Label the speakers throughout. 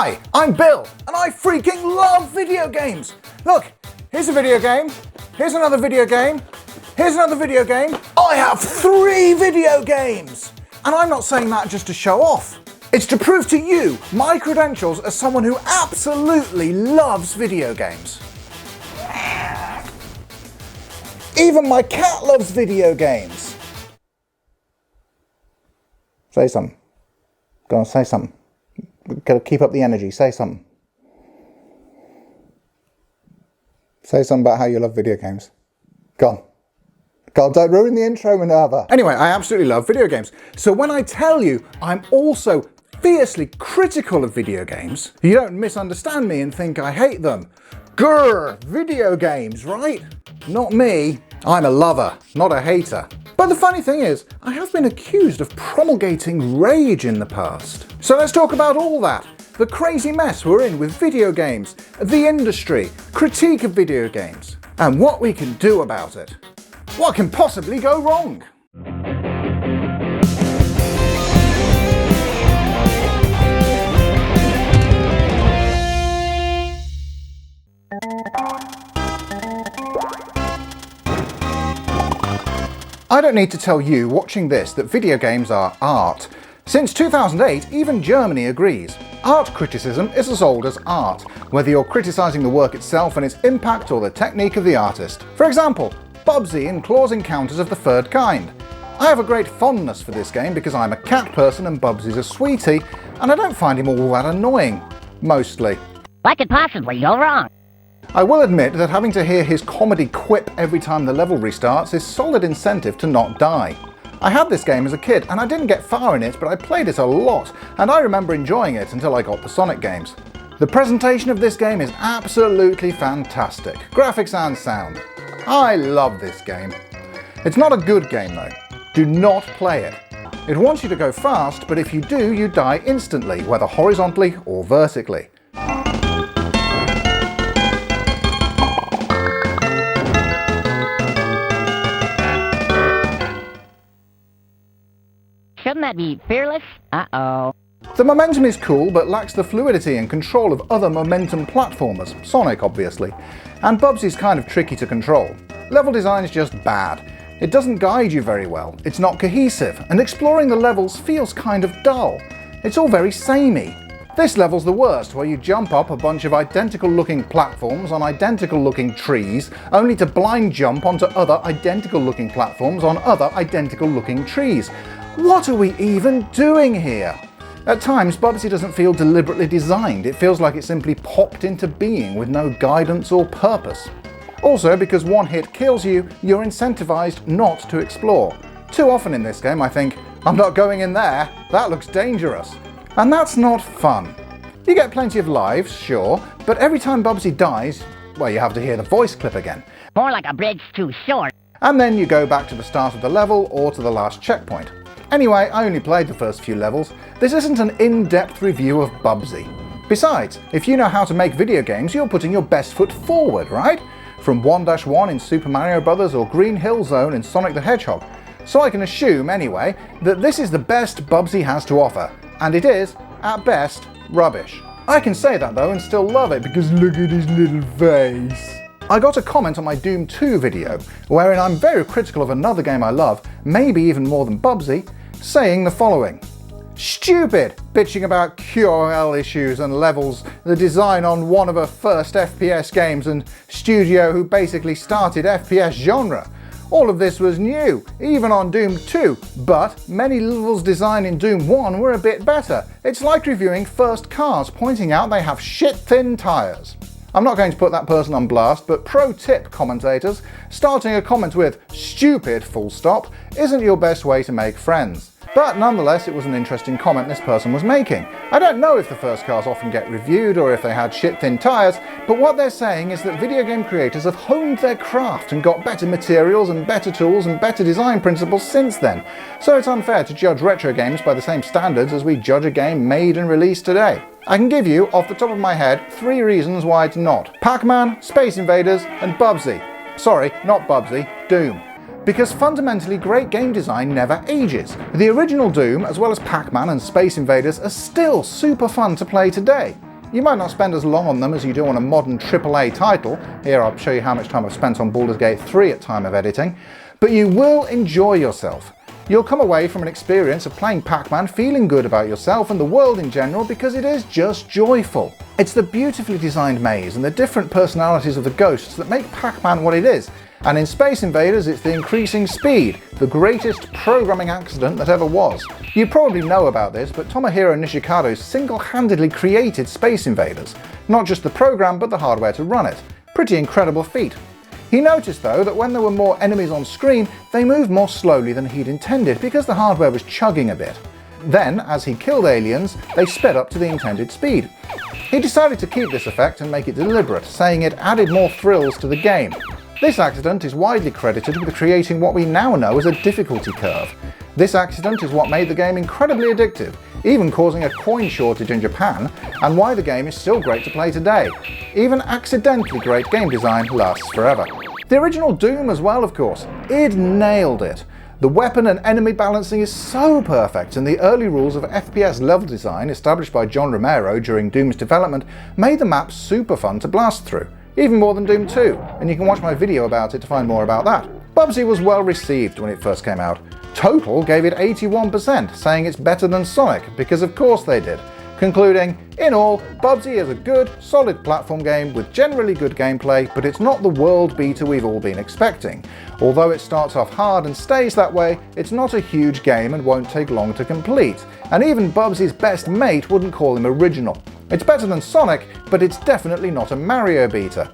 Speaker 1: Hi, I'm Bill, and I freaking love video games! Look, here's a video game, here's another video game, here's another video game. I have 3 video games! And I'm not saying that just to show off. It's to prove to you my credentials as someone who absolutely loves video games. Even my cat loves video games. Say something. Go on, say something. Gotta keep up the energy. Say something. Say something about how you love video games. Go on. God, don't ruin the intro, Minerva. Anyway, I absolutely love video games. So when I tell you I'm also fiercely critical of video games, you don't misunderstand me and think I hate them. Grr, video games, right? Not me. I'm a lover, not a hater. But the funny thing is, I have been accused of promulgating rage in the past. So let's talk about all that. The crazy mess we're in with video games, the industry, critique of video games, and what we can do about it. What can possibly go wrong? I don't need to tell you watching this that video games are art. Since 2008, even Germany agrees. Art criticism is as old as art, whether you're criticising the work itself and its impact or the technique of the artist. For example, Bubsy in Claws Encounters of the Third Kind. I have a great fondness for this game because I'm a cat person and Bubsy's a sweetie, and I don't find him all that annoying. Mostly.
Speaker 2: What could possibly go wrong?
Speaker 1: I will admit that having to hear his comedy quip every time the level restarts is solid incentive to not die. I had this game as a kid and I didn't get far in it, but I played it a lot, and I remember enjoying it until I got the Sonic games. The presentation of this game is absolutely fantastic, graphics and sound. I love this game. It's not a good game though. Do not play it. It wants you to go fast, but if you do, you die instantly, whether horizontally or vertically.
Speaker 2: Shouldn't that be fearless? Uh-oh.
Speaker 1: The momentum is cool, but lacks the fluidity and control of other momentum platformers, Sonic obviously, and Bubsy's kind of tricky to control. Level design is just bad. It doesn't guide you very well, it's not cohesive, and exploring the levels feels kind of dull. It's all very samey. This level's the worst, where you jump up a bunch of identical looking platforms on identical looking trees, only to blind jump onto other identical looking platforms on other identical looking trees. What are we even doing here? At times, Bubsy doesn't feel deliberately designed. It feels like it simply popped into being with no guidance or purpose. Also, because one hit kills you, you're incentivized not to explore. Too often in this game I think, I'm not going in there, that looks dangerous. And that's not fun. You get plenty of lives, sure, but every time Bubsy dies, well, you have to hear the voice clip again.
Speaker 2: More like a bridge too short.
Speaker 1: And then you go back to the start of the level or to the last checkpoint. Anyway, I only played the first few levels. This isn't an in-depth review of Bubsy. Besides, if you know how to make video games, you're putting your best foot forward, right? From 1-1 in Super Mario Bros. Or Green Hill Zone in Sonic the Hedgehog. So I can assume, anyway, that this is the best Bubsy has to offer. And it is, at best, rubbish. I can say that though and still love it because look at his little face. I got a comment on my Doom 2 video, wherein I'm very critical of another game I love, maybe even more than Bubsy, saying the following. Stupid! Bitching about QoL issues and levels, the design on one of her first FPS games and studio who basically started FPS genre. All of this was new, even on Doom 2, but many levels designed in Doom 1 were a bit better. It's like reviewing first cars, pointing out they have shit-thin tyres. I'm not going to put that person on blast, but pro tip, commentators, starting a comment with "stupid" full stop isn't your best way to make friends. But nonetheless, it was an interesting comment this person was making. I don't know if the first cars often get reviewed or if they had shit-thin tyres, but what they're saying is that video game creators have honed their craft and got better materials and better tools and better design principles since then. So it's unfair to judge retro games by the same standards as we judge a game made and released today. I can give you, off the top of my head, 3 reasons why it's not. Pac-Man, Space Invaders, and Bubsy. Sorry, not Bubsy, Doom. Because fundamentally great game design never ages. The original Doom, as well as Pac-Man and Space Invaders, are still super fun to play today. You might not spend as long on them as you do on a modern AAA title. Here I'll show you how much time I've spent on Baldur's Gate 3 at time of editing. But you will enjoy yourself. You'll come away from an experience of playing Pac-Man feeling good about yourself and the world in general because it is just joyful. It's the beautifully designed maze and the different personalities of the ghosts that make Pac-Man what it is. And in Space Invaders, it's the increasing speed, the greatest programming accident that ever was. You probably know about this, but Tomohiro Nishikado single-handedly created Space Invaders. Not just the program, but the hardware to run it. Pretty incredible feat. He noticed though that when there were more enemies on screen, they moved more slowly than he'd intended because the hardware was chugging a bit. Then, as he killed aliens, they sped up to the intended speed. He decided to keep this effect and make it deliberate, saying it added more thrills to the game. This accident is widely credited with creating what we now know as a difficulty curve. This accident is what made the game incredibly addictive, even causing a coin shortage in Japan, and why the game is still great to play today. Even accidentally great game design lasts forever. The original Doom as well, of course. It nailed it. The weapon and enemy balancing is so perfect, and the early rules of FPS level design established by John Romero during Doom's development made the maps super fun to blast through. Even more than Doom 2, and you can watch my video about it to find more about that. Bubsy was well received when it first came out. Total gave it 81%, saying it's better than Sonic, because of course they did. Concluding, in all, Bubsy is a good, solid platform game with generally good gameplay, but it's not the world beater we've all been expecting. Although it starts off hard and stays that way, it's not a huge game and won't take long to complete. And even Bubsy's best mate wouldn't call him original. It's better than Sonic, but it's definitely not a Mario beater.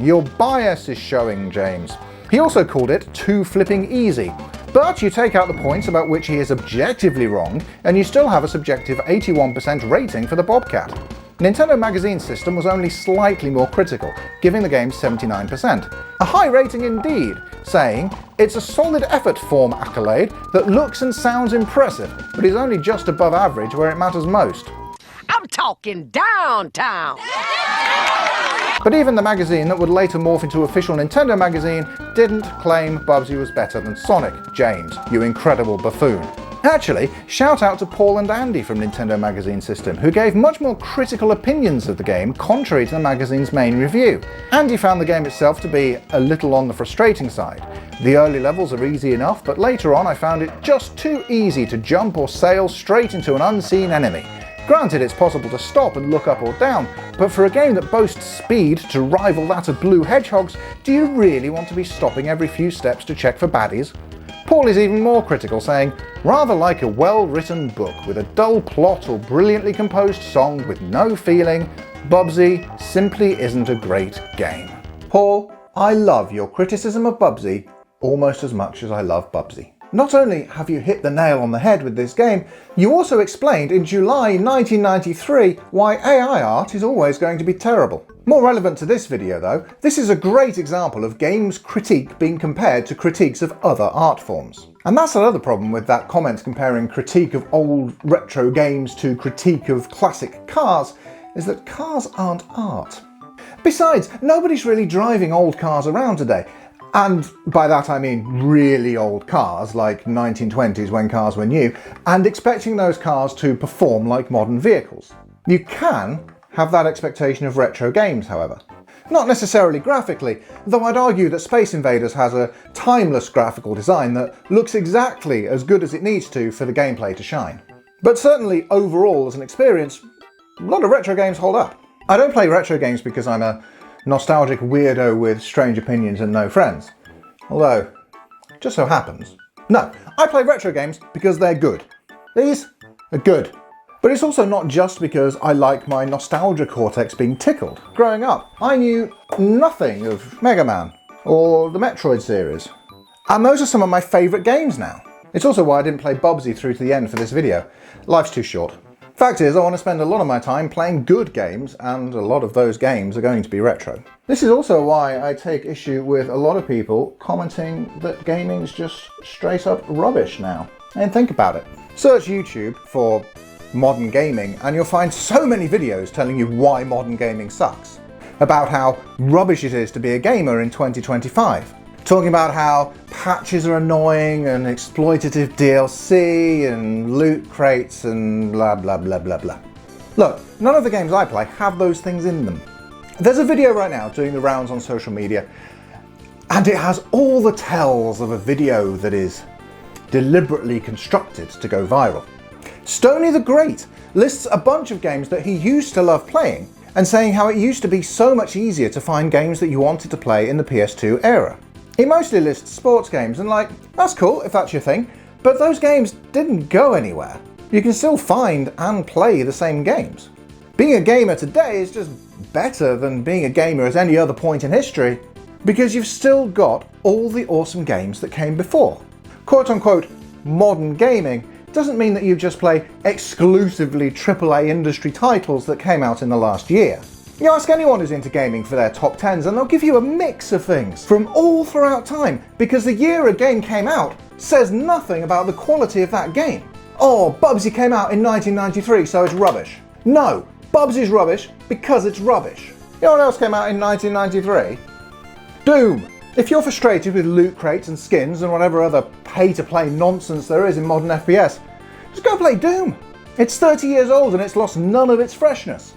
Speaker 1: Your bias is showing, James. He also called it too flipping easy. But you take out the points about which he is objectively wrong, and you still have a subjective 81% rating for the Bobcat. Nintendo Magazine's system was only slightly more critical, giving the game 79%. A high rating indeed, saying, it's a solid effort form accolade that looks and sounds impressive, but is only just above average where it matters most.
Speaker 3: I'm talking downtown!
Speaker 1: But even the magazine that would later morph into official Nintendo Magazine didn't claim Bubsy was better than Sonic. James, you incredible buffoon. Actually, shout out to Paul and Andy from Nintendo Magazine System, who gave much more critical opinions of the game contrary to the magazine's main review. Andy found the game itself to be a little on the frustrating side. The early levels are easy enough, but later on I found it just too easy to jump or sail straight into an unseen enemy. Granted, it's possible to stop and look up or down, but for a game that boasts speed to rival that of Blue Hedgehog's, do you really want to be stopping every few steps to check for baddies? Paul is even more critical, saying, rather like a well-written book with a dull plot or brilliantly composed song with no feeling, Bubsy simply isn't a great game. Paul, I love your criticism of Bubsy almost as much as I love Bubsy. Not only have you hit the nail on the head with this game, you also explained in July 1993 why AI art is always going to be terrible. More relevant to this video though, this is a great example of games critique being compared to critiques of other art forms. And that's another problem with that comment comparing critique of old retro games to critique of classic cars, is that cars aren't art. Besides, nobody's really driving old cars around today. And by that I mean really old cars, like 1920s when cars were new, and expecting those cars to perform like modern vehicles. You can have that expectation of retro games, however. Not necessarily graphically, though I'd argue that Space Invaders has a timeless graphical design that looks exactly as good as it needs to for the gameplay to shine. But certainly overall as an experience, a lot of retro games hold up. I don't play retro games because I'm a nostalgic weirdo with strange opinions and no friends. Although, just so happens. No, I play retro games because they're good. These are good. But it's also not just because I like my nostalgia cortex being tickled. Growing up, I knew nothing of Mega Man or the Metroid series. And those are some of my favourite games now. It's also why I didn't play Bubsy through to the end for this video. Life's too short. Fact is, I want to spend a lot of my time playing good games, and a lot of those games are going to be retro. This is also why I take issue with a lot of people commenting that gaming's just straight up rubbish now. And think about it. Search YouTube for modern gaming and you'll find so many videos telling you why modern gaming sucks. About how rubbish it is to be a gamer in 2025. Talking about how patches are annoying and exploitative DLC and loot crates and blah blah blah blah blah. Look, none of the games I play have those things in them. There's a video right now doing the rounds on social media, and it has all the tells of a video that is deliberately constructed to go viral. Stoney the Great lists a bunch of games that he used to love playing, and saying how it used to be so much easier to find games that you wanted to play in the PS2 era. He mostly lists sports games, and like, that's cool if that's your thing, but those games didn't go anywhere. You can still find and play the same games. Being a gamer today is just better than being a gamer at any other point in history, because you've still got all the awesome games that came before. Quote unquote, modern gaming doesn't mean that you just play exclusively AAA industry titles that came out in the last year. You ask anyone who's into gaming for their top 10s and they'll give you a mix of things from all throughout time, because the year a game came out says nothing about the quality of that game. Oh, Bubsy came out in 1993, so it's rubbish. No, Bubsy's rubbish because it's rubbish. You know what else came out in 1993? Doom. If you're frustrated with loot crates and skins and whatever other pay-to-play nonsense there is in modern FPS, just go play Doom. It's 30 years old and it's lost none of its freshness.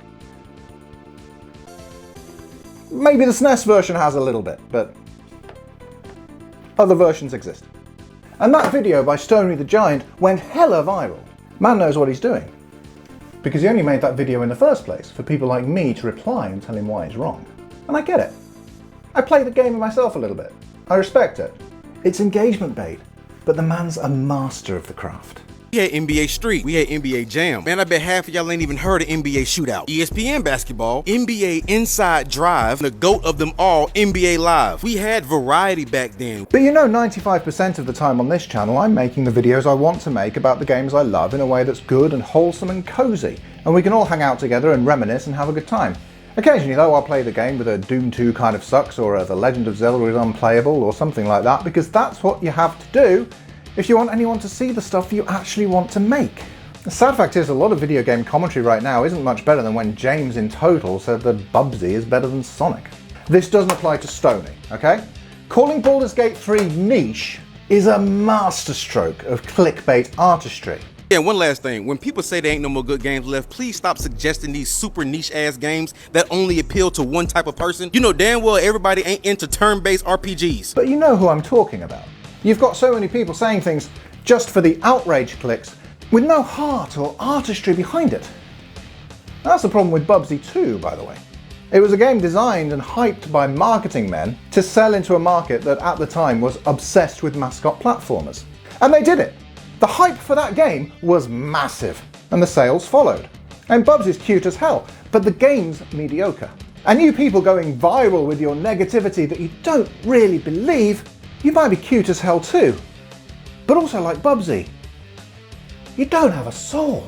Speaker 1: Maybe the SNES version has a little bit, but other versions exist. And that video by Stoney the Giant went hella viral. Man knows what he's doing. Because he only made that video in the first place for people like me to reply and tell him why he's wrong. And I get it. I play the game myself a little bit. I respect it. It's engagement bait, but the man's a master of the craft.
Speaker 4: We had NBA Street, we had NBA Jam. Man, I bet half of y'all ain't even heard of NBA Shootout. ESPN Basketball, NBA Inside Drive, the GOAT of them all, NBA Live. We had variety back then.
Speaker 1: But you know, 95% of the time on this channel, I'm making the videos I want to make about the games I love in a way that's good and wholesome and cozy, and we can all hang out together and reminisce and have a good time. Occasionally though, I'll play the game with a Doom 2 kind of sucks, or The Legend of Zelda is unplayable, or something like that, because that's what you have to do if you want anyone to see the stuff you actually want to make. The sad fact is, a lot of video game commentary right now isn't much better than when James in Total said that Bubsy is better than Sonic. This doesn't apply to Stoney, okay? Calling Baldur's Gate 3 niche is a masterstroke of clickbait artistry.
Speaker 4: Yeah, one last thing. When people say there ain't no more good games left, please stop suggesting these super niche ass games that only appeal to one type of person. You know damn well everybody ain't into turn-based RPGs.
Speaker 1: But you know who I'm talking about. You've got so many people saying things just for the outrage clicks with no heart or artistry behind it. That's the problem with Bubsy 2, by the way. It was a game designed and hyped by marketing men to sell into a market that at the time was obsessed with mascot platformers. And they did it. The hype for that game was massive, and the sales followed. And Bubsy's cute as hell, but the game's mediocre. And you people going viral with your negativity that you don't really believe, you might be cute as hell too. But also like Bubsy, you don't have a soul.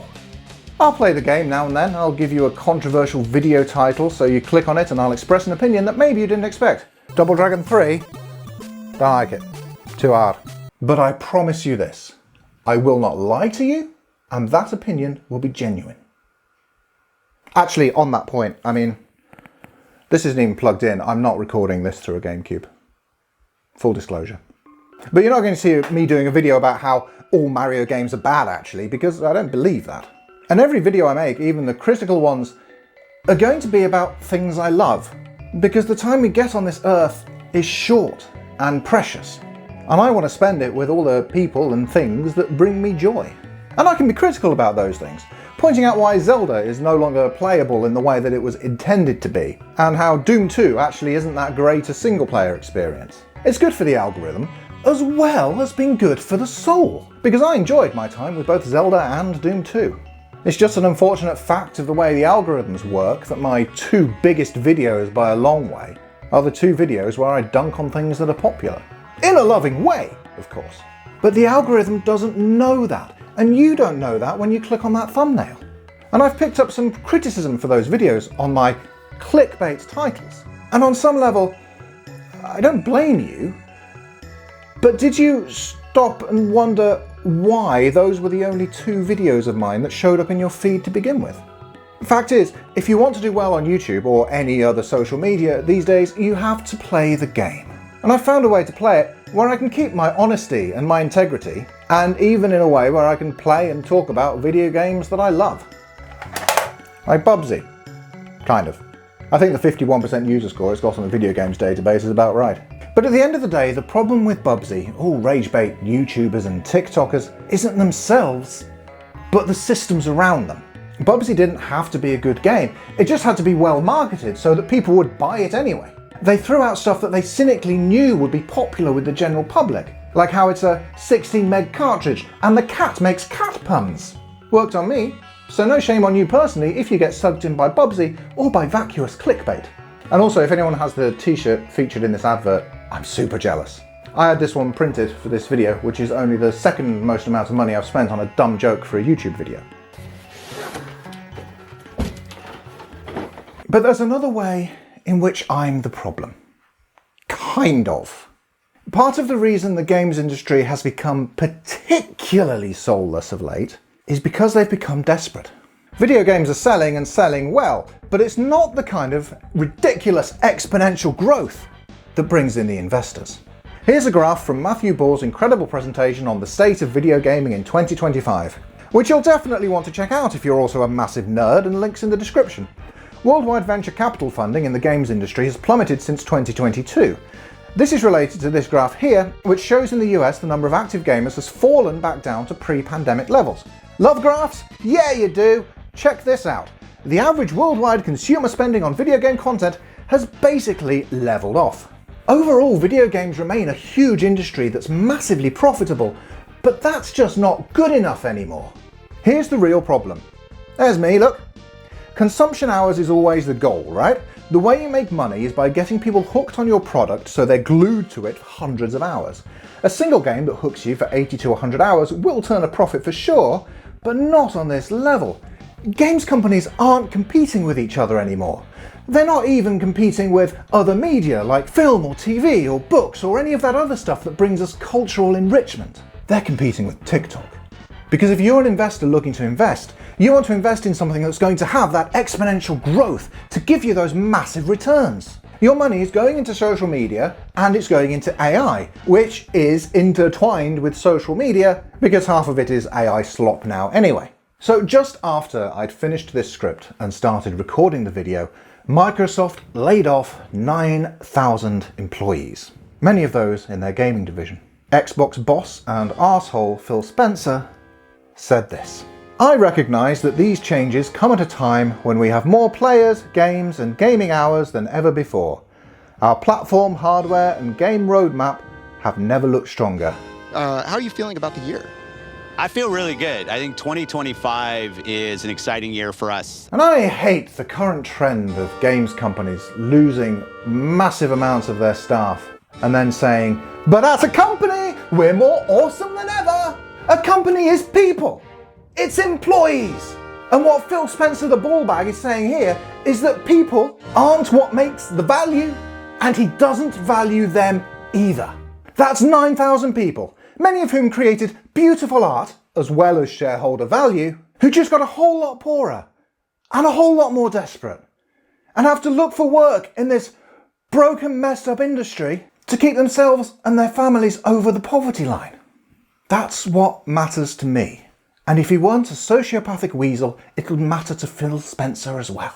Speaker 1: I'll play the game now and then. I'll give you a controversial video title so you click on it and I'll express an opinion that maybe you didn't expect. Double Dragon 3? Don't like it. Too hard. But I promise you this. I will not lie to you, and that opinion will be genuine. Actually, on that point, I mean, this isn't even plugged in. I'm not recording this through a GameCube. Full disclosure. But you're not going to see me doing a video about how all Mario games are bad, actually, because I don't believe that. And every video I make, even the critical ones, are going to be about things I love, because the time we get on this earth is short and precious. And I want to spend it with all the people and things that bring me joy. And I can be critical about those things, pointing out why Zelda is no longer playable in the way that it was intended to be, and how Doom 2 actually isn't that great a single-player experience. It's good for the algorithm, as well as being good for the soul, because I enjoyed my time with both Zelda and Doom 2. It's just an unfortunate fact of the way the algorithms work that my two biggest videos by a long way are the two videos where I dunk on things that are popular. In a loving way, of course. But the algorithm doesn't know that, and you don't know that when you click on that thumbnail. And I've picked up some criticism for those videos on my clickbait titles. And on some level, I don't blame you, but did you stop and wonder why those were the only two videos of mine that showed up in your feed to begin with? The fact is, if you want to do well on YouTube or any other social media these days, you have to play the game. And I've found a way to play it where I can keep my honesty and my integrity, and even in a way where I can play and talk about video games that I love. Like Bubsy. Kind of. I think the 51% user score it's got on the video games database is about right. But at the end of the day, the problem with Bubsy, all Ragebait YouTubers and TikTokers, isn't themselves, but the systems around them. Bubsy didn't have to be a good game, it just had to be well marketed so that people would buy it anyway. They threw out stuff that they cynically knew would be popular with the general public, like how it's a 16 meg cartridge and the cat makes cat puns. Worked on me, so no shame on you personally if you get sucked in by Bubsy or by vacuous clickbait. And also, if anyone has the t-shirt featured in this advert, I'm super jealous. I had this one printed for this video, which is only the second most amount of money I've spent on a dumb joke for a YouTube video. But there's another way in which I'm the problem. Kind of. Part of the reason the games industry has become particularly soulless of late is because they've become desperate. Video games are selling and selling well, but it's not the kind of ridiculous exponential growth that brings in the investors. Here's a graph from Matthew Ball's incredible presentation on the state of video gaming in 2025, which you'll definitely want to check out if you're also a massive nerd, and links in the description. Worldwide venture capital funding in the games industry has plummeted since 2022. This is related to this graph here, which shows in the US the number of active gamers has fallen back down to pre-pandemic levels. Love graphs? Yeah, you do! Check this out. The average worldwide consumer spending on video game content has basically leveled off. Overall, video games remain a huge industry that's massively profitable, but that's just not good enough anymore. Here's the real problem. There's me, look. Consumption hours is always the goal, right? The way you make money is by getting people hooked on your product so they're glued to it for hundreds of hours. A single game that hooks you for 80 to 100 hours will turn a profit for sure, but not on this level. Games companies aren't competing with each other anymore. They're not even competing with other media like film or TV or books or any of that other stuff that brings us cultural enrichment. They're competing with TikTok. Because if you're an investor looking to invest, you want to invest in something that's going to have that exponential growth to give you those massive returns. Your money is going into social media and it's going into AI, which is intertwined with social media because half of it is AI slop now anyway. So just after I'd finished this script and started recording the video, Microsoft laid off 9,000 employees, many of those in their gaming division. Xbox boss and arsehole Phil Spencer said this: "I recognise that these changes come at a time when we have more players, games and gaming hours than ever before. Our platform, hardware and game roadmap have never looked stronger."
Speaker 5: How are you feeling about the year?
Speaker 6: I feel really good. I think 2025 is an exciting year for us.
Speaker 1: And I hate the current trend of games companies losing massive amounts of their staff and then saying, "But as a company, we're more awesome than ever." A company is people. It's employees. And what Phil Spencer the ballbag is saying here is that people aren't what makes the value, and he doesn't value them either. That's 9,000 people, many of whom created beautiful art as well as shareholder value, who just got a whole lot poorer and a whole lot more desperate and have to look for work in this broken, messed up industry to keep themselves and their families over the poverty line. That's what matters to me. And if he weren't a sociopathic weasel, it'll matter to Phil Spencer as well.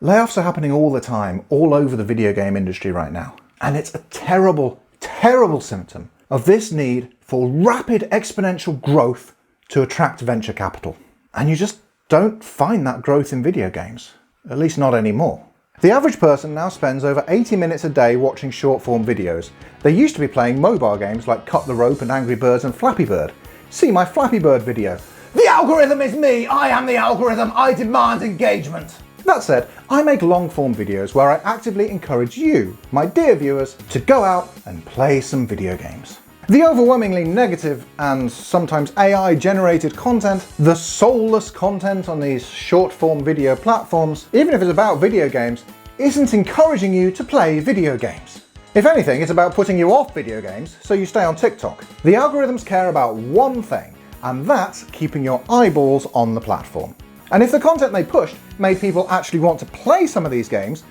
Speaker 1: Layoffs are happening all the time, all over the video game industry right now. And it's a terrible, terrible symptom of this need for rapid exponential growth to attract venture capital. And you just don't find that growth in video games, at least not anymore. The average person now spends over 80 minutes a day watching short-form videos. They used to be playing mobile games like Cut the Rope and Angry Birds and Flappy Bird. See my Flappy Bird video. The algorithm is me! I am the algorithm! I demand engagement! That said, I make long-form videos where I actively encourage you, my dear viewers, to go out and play some video games. The overwhelmingly negative and sometimes AI-generated content, the soulless content on these short-form video platforms, even if it's about video games, isn't encouraging you to play video games. If anything, it's about putting you off video games so you stay on TikTok. The algorithms care about one thing, and that's keeping your eyeballs on the platform. And if the content they pushed made people actually want to play some of these games,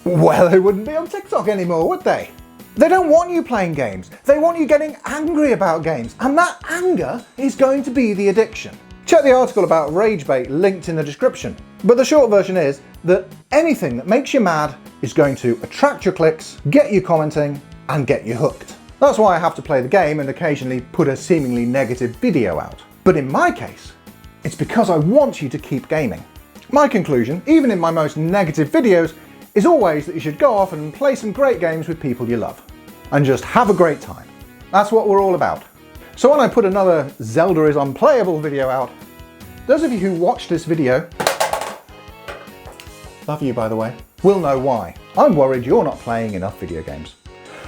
Speaker 1: well, they wouldn't be on TikTok anymore, would they? They don't want you playing games. They want you getting angry about games. And that anger is going to be the addiction. Check the article about Ragebait linked in the description. But the short version is that anything that makes you mad is going to attract your clicks, get you commenting, and get you hooked. That's why I have to play the game and occasionally put a seemingly negative video out. But in my case, it's because I want you to keep gaming. My conclusion, even in my most negative videos, is always that you should go off and play some great games with people you love. And just have a great time. That's what we're all about. So when I put another Zelda is unplayable video out, those of you who watch this video, love you by the way, will know why. I'm worried you're not playing enough video games.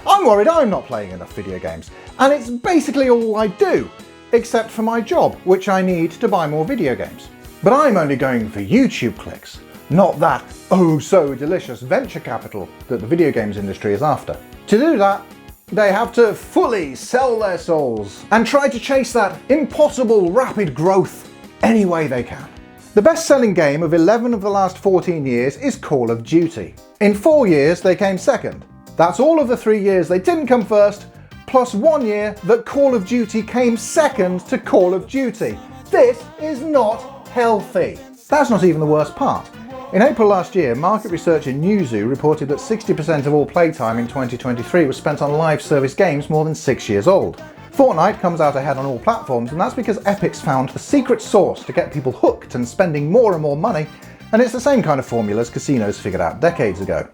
Speaker 1: I'm worried I'm not playing enough video games. And it's basically all I do, except for my job, which I need to buy more video games. But I'm only going for YouTube clicks, not that oh so delicious venture capital that the video games industry is after. To do that, they have to fully sell their souls and try to chase that impossible rapid growth any way they can. The best-selling game of 11 of the last 14 years is Call of Duty. In 4 years they came second. That's all of the 3 years they didn't come first, plus 1 year that Call of Duty came second to Call of Duty. This is not healthy. That's not even the worst part. In April last year, market researcher Newzoo reported that 60% of all playtime in 2023 was spent on live service games more than 6 years old. Fortnite comes out ahead on all platforms, and that's because Epic's found the secret sauce to get people hooked and spending more and more money, and it's the same kind of formula as casinos figured out decades ago.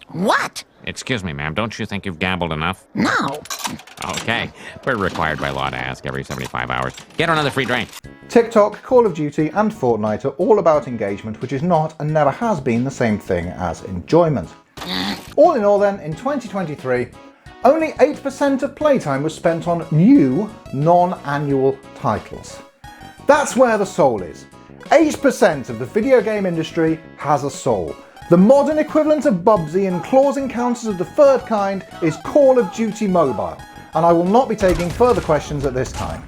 Speaker 2: What?
Speaker 7: Excuse me, ma'am, don't you think you've gambled enough?
Speaker 2: No.
Speaker 7: Okay, we're required by law to ask every 75 hours. Get another free drink.
Speaker 1: TikTok, Call of Duty and Fortnite are all about engagement, which is not and never has been the same thing as enjoyment. All in all then, in 2023, only 8% of playtime was spent on new, non-annual titles. That's where the soul is. 8% of the video game industry has a soul. The modern equivalent of Bubsy and claws encounters of the third kind is Call of Duty Mobile, and I will not be taking further questions at this time.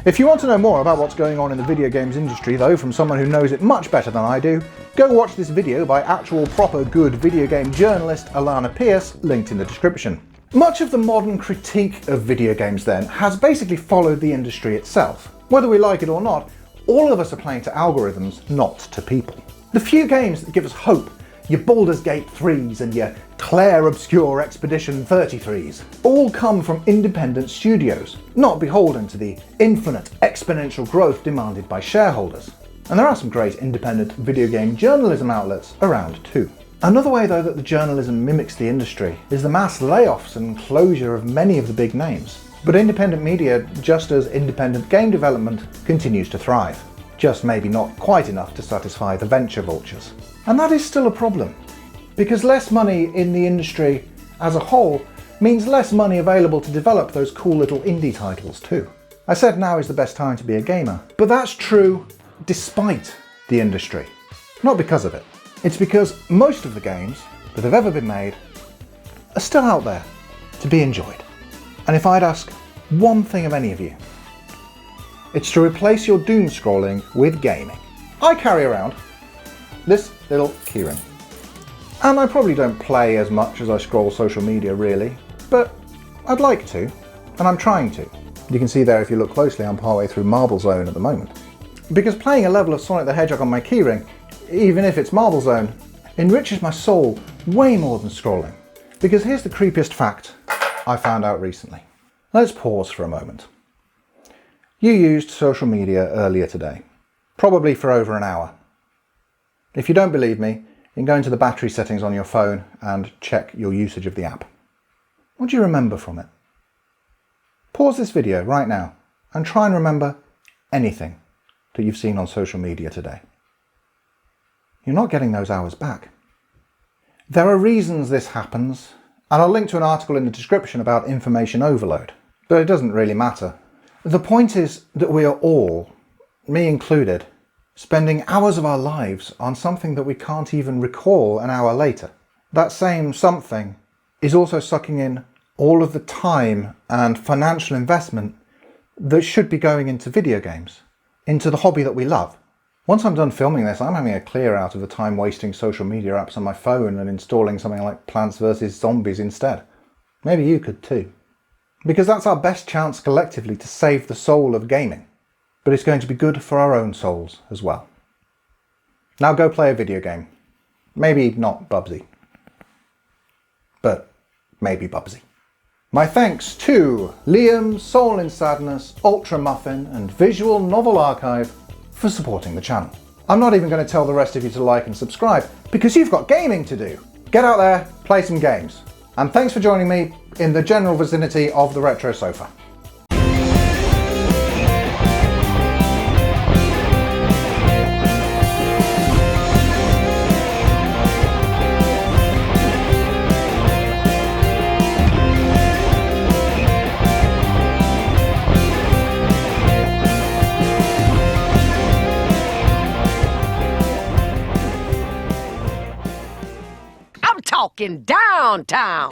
Speaker 1: If you want to know more about what's going on in the video games industry though from someone who knows it much better than I do, go watch this video by actual proper good video game journalist Alana Pierce, linked in the description. Much of the modern critique of video games then has basically followed the industry itself. Whether we like it or not, all of us are playing to algorithms, not to people. The few games that give us hope, your Baldur's Gate 3s and your Claire Obscure Expedition 33s, all come from independent studios, not beholden to the infinite exponential growth demanded by shareholders. And there are some great independent video game journalism outlets around too. Another way though that the journalism mimics the industry is the mass layoffs and closure of many of the big names. But independent media, just as independent game development, continues to thrive. Just maybe not quite enough to satisfy the venture vultures. And that is still a problem, because less money in the industry as a whole means less money available to develop those cool little indie titles too. I said now is the best time to be a gamer, but that's true despite the industry, not because of it. It's because most of the games that have ever been made are still out there to be enjoyed. And if I'd ask one thing of any of you, it's to replace your Doomscrolling with gaming. I carry around this little keyring. And I probably don't play as much as I scroll social media really, but I'd like to, and I'm trying to. You can see there if you look closely I'm partway through Marble Zone at the moment. Because playing a level of Sonic the Hedgehog on my keyring, even if it's Marble Zone, enriches my soul way more than scrolling. Because here's the creepiest fact I found out recently. Let's pause for a moment. You used social media earlier today, probably for over an hour. If you don't believe me, you can go into the battery settings on your phone and check your usage of the app. What do you remember from it? Pause this video right now and try and remember anything that you've seen on social media today. You're not getting those hours back. There are reasons this happens, and I'll link to an article in the description about information overload, but it doesn't really matter. The point is that we are all, me included, spending hours of our lives on something that we can't even recall an hour later. That same something is also sucking in all of the time and financial investment that should be going into video games, into the hobby that we love. Once I'm done filming this, I'm having a clear out of the time-wasting social media apps on my phone and installing something like Plants vs. Zombies instead. Maybe you could too. Because that's our best chance collectively to save the soul of gaming. but it's going to be good for our own souls as well. Now go play a video game. Maybe not Bubsy, but maybe Bubsy. My thanks to Liam, Soul in Sadness, Ultra Muffin and Visual Novel Archive for supporting the channel. I'm not even going to tell the rest of you to like and subscribe because you've got gaming to do. Get out there, play some games. And thanks for joining me in the general vicinity of the retro sofa.
Speaker 3: I'm talking downtown.